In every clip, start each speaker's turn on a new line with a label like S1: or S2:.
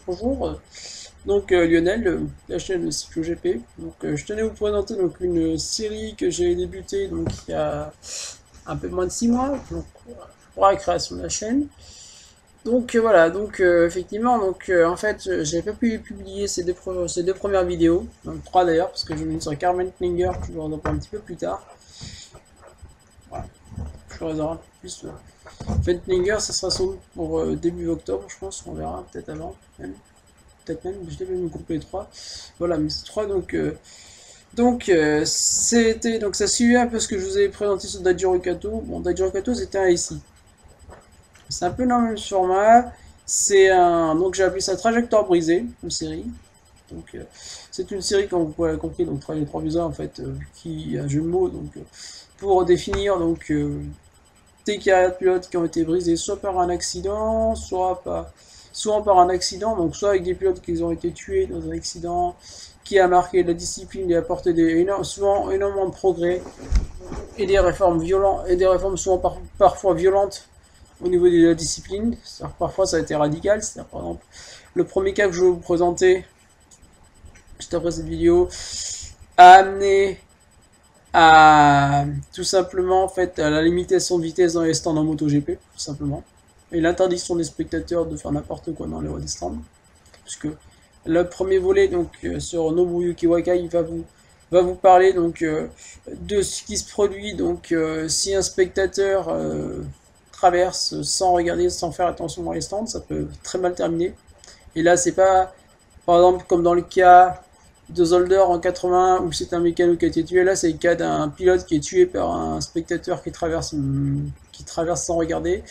S1: Bonjour, Lionel, la chaîne Cyclo GP. Je tenais à vous présenter une série que j'ai débutée il y a un peu moins de 6 mois, pour la création de la chaîne. Effectivement, en fait, j'ai pas pu publier ces deux premières vidéos, donc trois d'ailleurs, parce que je mets sur Carmen Klinger, que je vous en parle un petit peu plus tard. Voilà, je vous en un peu plus. Ventlinger, ça sera sans doute pour début octobre, je pense, on verra, peut-être avant, même. Peut-être même, je devais me grouper les trois. Voilà, mais c'est trois, c'était, donc ça suivait un peu ce que je vous avais présenté sur Dajiro Kato. Bon, Dajiro Kato, c'était un ici. C'est un peu dans le même format. Donc j'ai appelé ça Trajectoire brisée, une série. C'est une série, comme vous pouvez l'avoir compris, donc trajectoire brisée, en fait, qui est un jeu de mots, pour définir, des carrières de pilotes qui ont été brisées soit par un accident, soit par un accident, donc soit avec des pilotes qui ont été tués dans un accident qui a marqué la discipline et apporté souvent énormément de progrès et des réformes violentes et des réformes souvent parfois violentes au niveau de la discipline. Parfois ça a été radical. Par exemple, le premier cas que je vais vous présenter juste après cette vidéo a amené à tout simplement en fait à la limitation de vitesse dans les stands en MotoGP, tout simplement, et l'interdiction des spectateurs de faire n'importe quoi dans les des stands, puisque le premier volet sur Nobuyuki Wakai va vous parler de ce qui se produit si un spectateur traverse sans regarder, sans faire attention dans les stands, ça peut très mal terminer. Et là c'est pas par exemple comme dans le cas de Zolder en 80 où c'est un mécano qui a été tué. Là, c'est le cas d'un pilote qui est tué par un spectateur qui traverse sans regarder.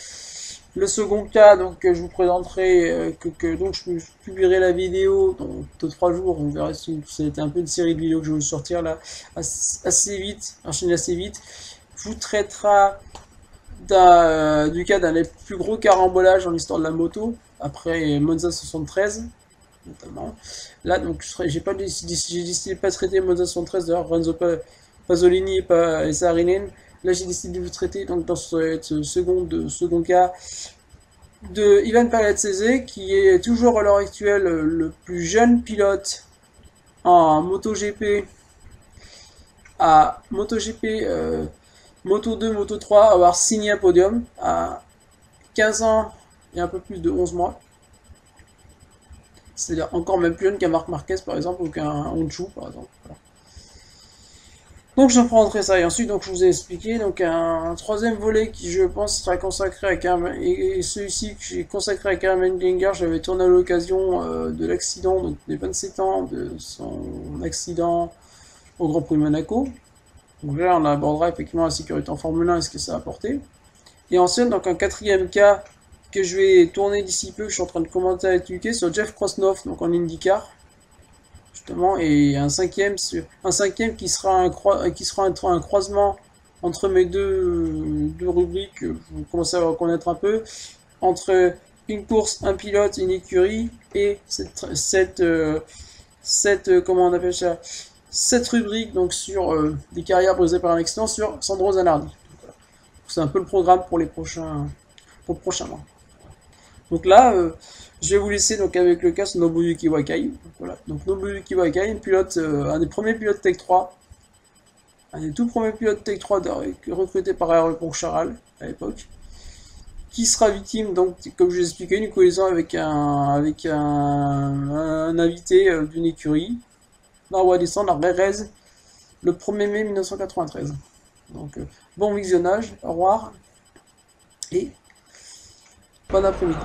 S1: Le second cas, que je vous présenterai, donc je publierai la vidéo dans 2-3 jours. On verra si c'était un peu une série de vidéos que je vais vous sortir là assez vite, enchaîner assez vite. Vous traitera du cas d'un des plus gros carambolages dans l'histoire de la moto après Monza 73 notamment. Là, j'ai décidé de pas traiter Monza 73 d'ailleurs, Renzo Pasolini et Saarinen. Là, j'ai décidé de vous traiter dans ce second cas de Ivan Palatzese, qui est toujours à l'heure actuelle le plus jeune pilote en MotoGP Moto 2, Moto 3 à avoir signé un podium à 15 ans et un peu plus de 11 mois. C'est-à-dire encore même plus jeune qu'un Marc Marquez par exemple ou qu'un Honshu par exemple. Voilà. Donc j'en prendrai ça et ensuite je vous ai expliqué un troisième volet qui je pense sera consacré à Carmen et celui-ci que j'ai consacré à Carmen Glinger, j'avais tourné à l'occasion de l'accident des 27 ans de son accident au Grand Prix de Monaco. Donc là on abordera effectivement la sécurité en Formule 1 et ce que ça a apporté. Et ensuite un quatrième cas que je vais tourner d'ici peu, que je suis en train de commenter avec UK sur Jeff Krosnoff, donc en IndyCar, justement, et un cinquième qui sera un croisement entre mes deux rubriques, que vous commencez à reconnaître un peu, entre une course, un pilote, une écurie, et comment on appelle ça, cette rubrique sur des carrières brisées par un accident sur Sandro Zanardi. C'est un peu le programme pour le prochain mois. Donc là, je vais vous laisser avec le cas sur Nobuyuki Wakai. Voilà. Donc Nobuyuki Wakai, un des premiers pilotes Tech 3, un des tout premiers pilotes Tech 3 recruté par Aéroport Charal à l'époque, qui sera victime, comme je l'ai expliqué, d'une collision avec un invité d'une écurie, dans Wadistan, la Rerez, le 1er mai 1993. Bon visionnage, au revoir, et bon après-midi.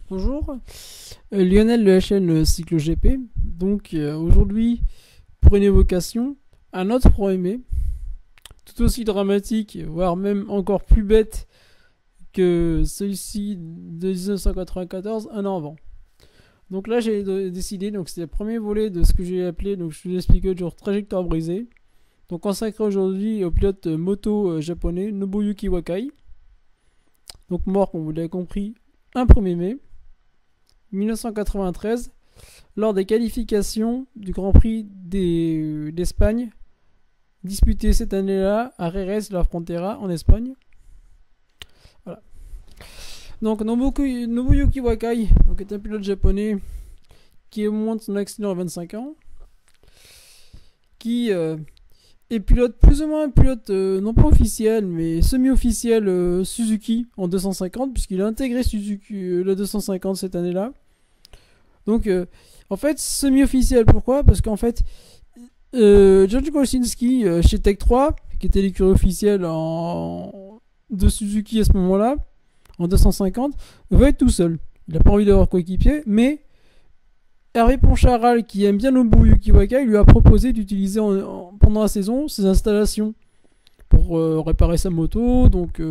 S1: Bonjour, Lionel de la chaîne Cyclo GP. Aujourd'hui, pour une évocation, un autre 1er mai, tout aussi dramatique, voire même encore plus bête que celui-ci de 1994, un an avant. Donc là, j'ai décidé, c'est le premier volet de ce que j'ai appelé, je vous ai expliqué toujours, trajectoire brisée. Donc consacré aujourd'hui au pilote moto japonais Nobuyuki Wakai. Donc mort, comme vous l'avez compris, un 1er mai
S2: 1993 lors des qualifications du Grand Prix d'Espagne disputé cette année-là à Jerez de la Frontera en Espagne. Voilà. Donc Nobuyuki Wakai donc, est un pilote japonais qui est au moment de son accident à 25 ans, qui est pilote plus ou moins pilote non pas officiel mais semi-officiel Suzuki en 250 puisqu'il a intégré Suzuki la 250 cette année-là. Donc en fait semi-officiel, pourquoi? Parce qu'en fait George Kosinski chez Tech 3 qui était l'écurie officielle de Suzuki à ce moment-là en 250 va être tout seul. Il n'a pas envie d'avoir coéquipier, mais Hervé Poncharal, qui aime bien Nobuyuki Wakai, lui a proposé d'utiliser pendant la saison ses installations pour réparer sa moto, donc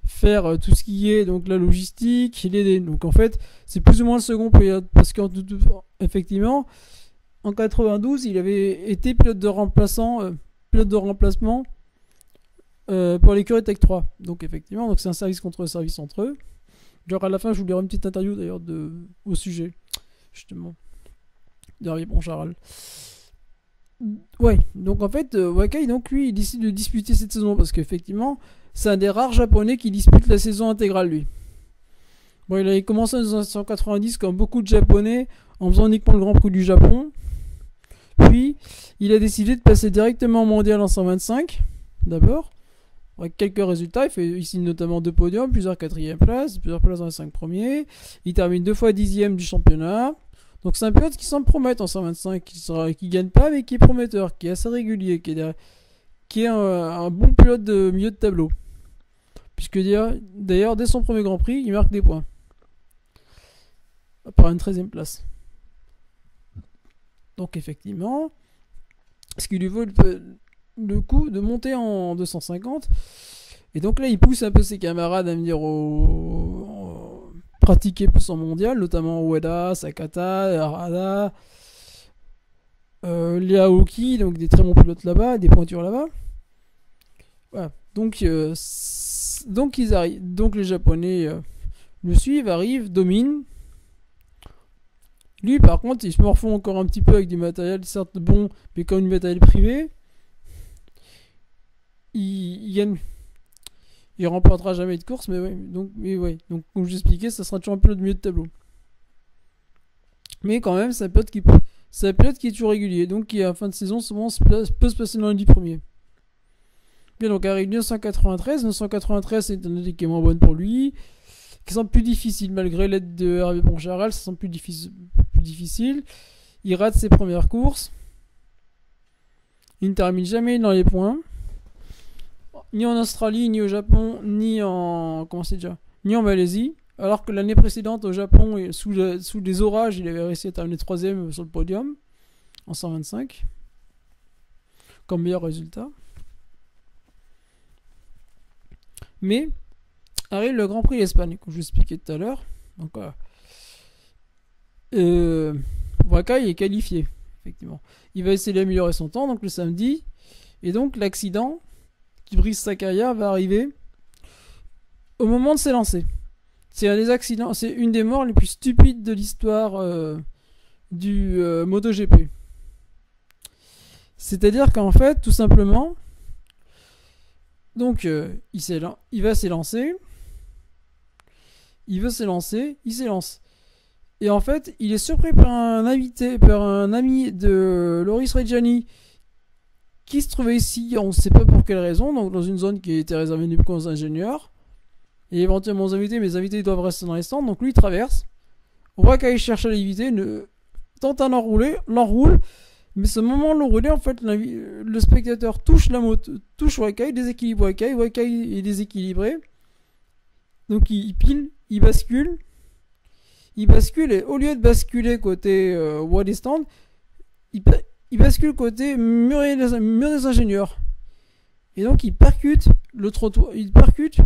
S2: faire tout ce qui est donc la logistique, l'aider. Donc en fait, c'est plus ou moins le second pilote, parce qu'effectivement, en 92, il avait été pilote de remplacement pour l'écurie Tech 3. Donc effectivement, donc c'est un service contre service entre eux. Genre à la fin, je vous lirai une petite interview d'ailleurs au sujet, justement. D'Hervé Poncharal. Ouais, donc en fait, Wakai, donc lui, il décide de disputer cette saison parce qu'effectivement, c'est un des rares japonais qui dispute la saison intégrale, lui. Bon, il avait commencé en 1990 comme beaucoup de japonais en faisant uniquement le Grand Prix du Japon. Puis, il a décidé de passer directement au mondial en 125, d'abord. Avec quelques résultats, il signe notamment 2 podiums, plusieurs 4e places, plusieurs places dans les 5 premiers. Il termine 2 fois 10e du championnat. Donc c'est un pilote qui semble promettre en 125, qui gagne pas mais qui est prometteur, qui est assez régulier, qui est un bon pilote de milieu de tableau. Puisque d'ailleurs, dès son premier Grand Prix, il marque des points. Par une 13e place. Donc effectivement, ce qui lui vaut le coup de monter en 250. Et donc là, il pousse un peu ses camarades à venir pratiquer plus en mondial, notamment Ueda, Sakata, Harada, Liaoki, donc des très bons pilotes là-bas, des pointures là-bas. Voilà. Donc ils arrivent. Donc les Japonais le suivent, arrivent, dominent. Lui, par contre, il se morfond encore un petit peu avec du matériel, certes bon, mais comme du matériel privé. Il gagne. Il remportera jamais de course, mais ouais. Donc comme je vous expliquais, ça sera toujours un pilote de milieu de tableau. Mais quand même, c'est un pilote qui est toujours régulier, donc qui à la fin de saison souvent peut se passer dans les 10 premiers. Bien, donc arrive 1993. 1993, c'est une année qui est moins bonne pour lui, qui semble plus difficile malgré l'aide de Hervé Poncharal, ça semble plus difficile. Il rate ses premières courses. Il ne termine jamais dans les points. Ni en Australie, ni au Japon, ni en Malaisie. Alors que l'année précédente au Japon, sous des orages, il avait réussi à terminer 3ème sur le podium en 125 comme meilleur résultat. Mais arrive le Grand Prix d'Espagne, comme je vous expliquais tout à l'heure. Donc Wakai est qualifié, effectivement. Il va essayer d'améliorer son temps, donc le samedi. Et donc l'accident qui brise sa carrière va arriver au moment de s'élancer. C'est un des accidents, c'est une des morts les plus stupides de l'histoire du MotoGP. C'est-à-dire qu'en fait, tout simplement, donc il va s'élancer, il s'élance. Et en fait, il est surpris par un ami de Loris Reggiani qui se trouvait ici, on ne sait pas pour quelle raison, donc dans une zone qui était réservée uniquement aux ingénieurs, et éventuellement aux invités, mais les invités doivent rester dans les stands, donc lui il traverse. On voit qu'il cherche à l'éviter, tente à l'enroule, mais ce moment de l'enrouler, en fait, le spectateur touche la moto, touche Wakai, déséquilibre Wakai est déséquilibré, donc il bascule, et au lieu de basculer côté wall des stands, il bascule côté mur des ingénieurs. Et donc il percute le trottoir, il percute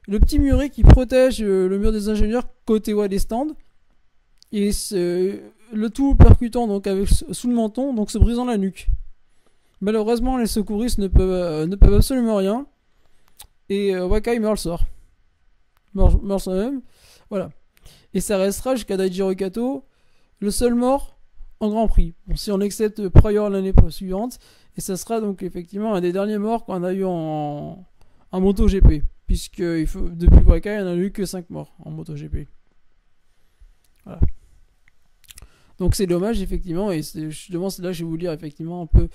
S2: le petit muret qui protège le mur des ingénieurs côté wall des stands. Et le tout percutant donc sous le menton, donc se brisant la nuque. Malheureusement, les secouristes ne peuvent absolument rien. Et Wakai meurt le soir. Meurt soi-même. Voilà. Et ça restera jusqu'à Daijiro Kato le seul mort en Grand Prix. Bon, si on accepte Pryor l'année suivante, et ça sera donc effectivement un des derniers morts qu'on a eu en MotoGP. Puisque depuis Wakai, il n'y en a eu que 5 morts en MotoGP. Voilà. Donc c'est dommage effectivement, et justement c'est là que je vais vous lire effectivement un peu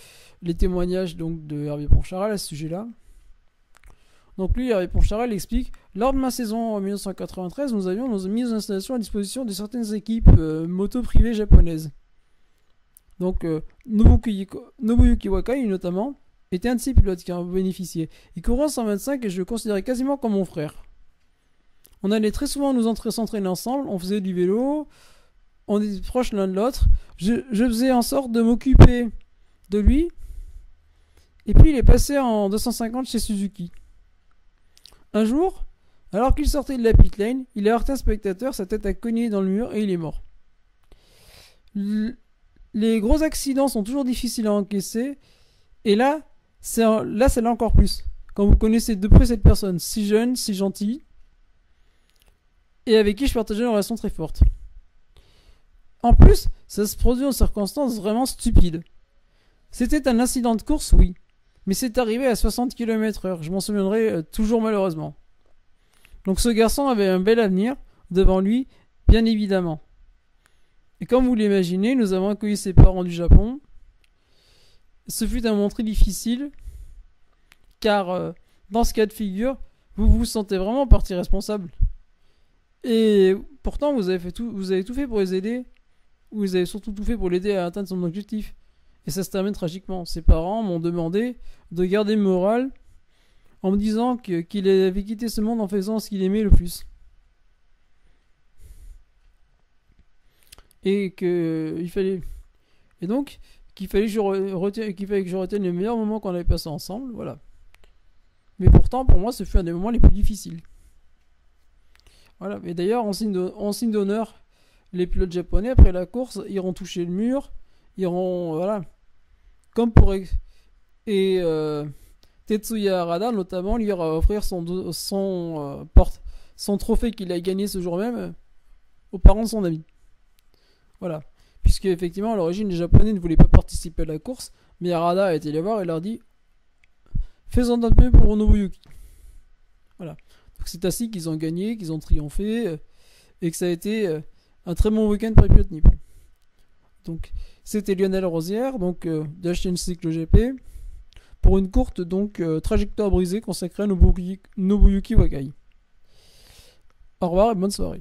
S2: les témoignages donc, de Hervé Poncharal à ce sujet-là. Donc lui, Hervé Poncharal explique: lors de ma saison en 1993, nous avions mis nos installations à disposition de certaines équipes moto privées japonaises. Donc Nobuyuki Wakai notamment était un de ces pilotes qui en bénéficiait. Il courait en 125 et je le considérais quasiment comme mon frère. On allait très souvent s'entraîner ensemble, on faisait du vélo, on était proches l'un de l'autre. Je faisais en sorte de m'occuper de lui. Et puis il est passé en 250 chez Suzuki. Un jour, alors qu'il sortait de la pit lane, il a heurté un spectateur, sa tête a cogné dans le mur et il est mort. Les gros accidents sont toujours difficiles à encaisser. Et là, c'est là encore plus. Quand vous connaissez de près cette personne, si jeune, si gentille, et avec qui je partageais une relation très forte. En plus, ça se produit en circonstances vraiment stupides. C'était un incident de course, oui. Mais c'est arrivé à 60 km/h. Je m'en souviendrai toujours malheureusement. Donc ce garçon avait un bel avenir devant lui, bien évidemment. Et comme vous l'imaginez, nous avons accueilli ses parents du Japon. Ce fut un moment très difficile, car dans ce cas de figure, vous vous sentez vraiment partie responsable. Et pourtant, vous avez tout fait pour les aider. Vous avez surtout tout fait pour l'aider à atteindre son objectif. Et ça se termine tragiquement. Ses parents m'ont demandé de garder le moral en me disant qu'il avait quitté ce monde en faisant ce qu'il aimait le plus. Et qu'il fallait que je retienne les meilleurs moments qu'on avait passés ensemble, voilà. Mais pourtant, pour moi, ce fut un des moments les plus difficiles. Voilà. Et d'ailleurs, en signe d'honneur, les pilotes japonais, après la course, iront toucher le mur, voilà. Comme pour... Et Tetsuya Harada, notamment, lui ira offrir son trophée qu'il a gagné ce jour même aux parents de son ami. Voilà. Puisque, effectivement, à l'origine, les Japonais ne voulaient pas participer à la course, mais Harada a été les voir et leur dit: faisons notre mieux pour Nobuyuki. Voilà. Donc c'est ainsi qu'ils ont gagné, qu'ils ont triomphé, et que ça a été un très bon week-end pour les pilotes nippons. Donc c'était Lionel Rosière, donc de HN Cycle GP, pour une courte trajectoire brisée consacrée à Nobuyuki Wakai. Au revoir et bonne soirée.